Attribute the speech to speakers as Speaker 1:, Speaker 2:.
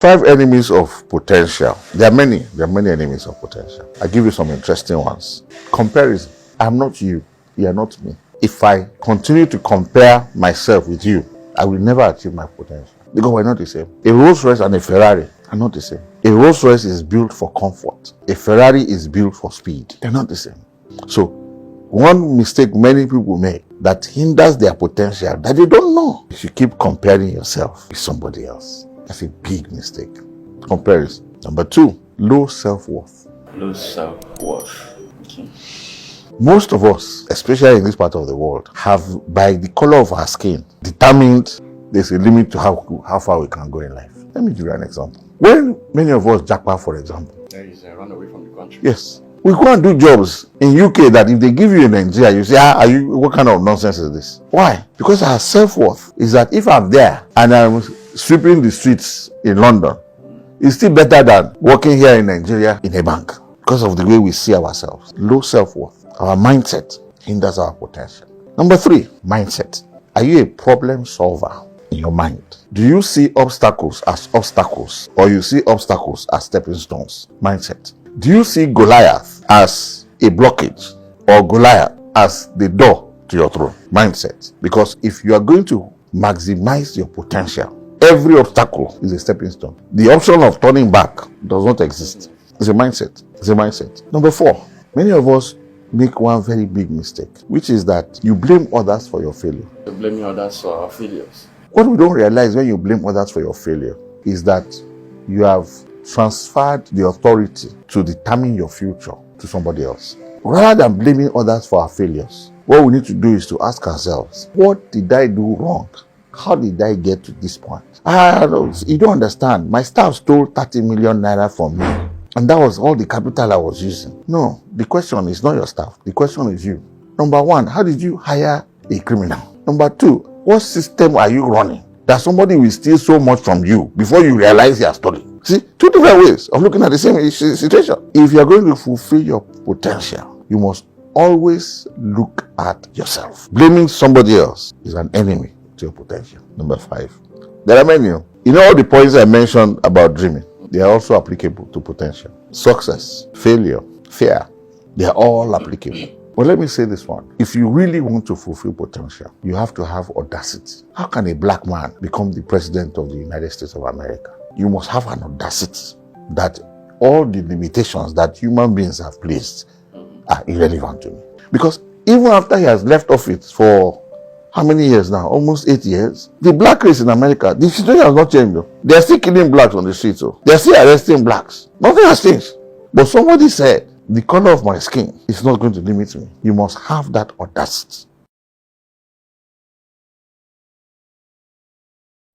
Speaker 1: 5 enemies of potential. There are many enemies of potential. I'll give you some interesting ones. Comparison. I'm not you. You are not me. If I continue to compare myself with you, I will never achieve my potential because we're not the same. A Rolls Royce and a Ferrari are not the same. A Rolls Royce is built for comfort. A Ferrari is built for speed. They're not the same. So, one mistake many people make that hinders their potential that they don't know. If you keep comparing yourself with somebody else, that's a big mistake. Comparison. Number 2, low self-worth.
Speaker 2: Low self-worth. Okay.
Speaker 1: Most of us, especially in this part of the world, have, by the color of our skin, determined there's a limit to how far we can go in life. Let me give you an example. When many of us jackpot, for example,
Speaker 2: There is a run away from the country.
Speaker 1: yes, we go and do jobs in UK that if they give you in Nigeria, you say, what kind of nonsense is this? Why? Because our self-worth is that if I'm there and I'm sweeping the streets in London, it's still better than working here in Nigeria in a bank because of the way we see ourselves. Low self-worth. Our mindset hinders our potential. Number 3, mindset. Are you a problem solver in your mind? Do you see obstacles as obstacles or you see obstacles as stepping stones? Mindset. Do you see Goliath as a blockage or Goliath as the door to your throne? Mindset. Because if you are going to maximize your potential, every obstacle is a stepping stone. The option of turning back does not exist. It's a mindset. It's a mindset. Number 4, many of us make one very big mistake, which is that you blame others for your failure.
Speaker 2: You're blaming others for our failures.
Speaker 1: What we don't realize when you blame others for your failure is that you have transferred the authority to determine your future to somebody else. Rather than blaming others for our failures, what we need to do is to ask ourselves, what did I do wrong? How did I get to this point? You don't understand. My staff stole 30 million naira from me. And that was all the capital I was using. No, the question is not your staff. The question is you. Number 1, how did you hire a criminal? Number 2, what system are you running that somebody will steal so much from you before you realize he has stolen? See, 2 different ways of looking at the same situation. If you are going to fulfill your potential, you must always look at yourself. Blaming somebody else is an enemy to your potential. Number 5, there are many. You know all the points I mentioned about dreaming? They are also applicable to potential. Success, failure, fear, they are all applicable. But let me say this one. If you really want to fulfill potential, you have to have audacity. How can a black man become the president of the United States of America? You must have an audacity that all the limitations that human beings have placed are irrelevant to me. Because even after he has left office for how many years now? Almost 8 years. The black race in America, the situation has not changed though. They are still killing blacks on the streets. They are still arresting blacks. Nothing has changed. But somebody said, the color of my skin is not going to limit me. You must have that audacity.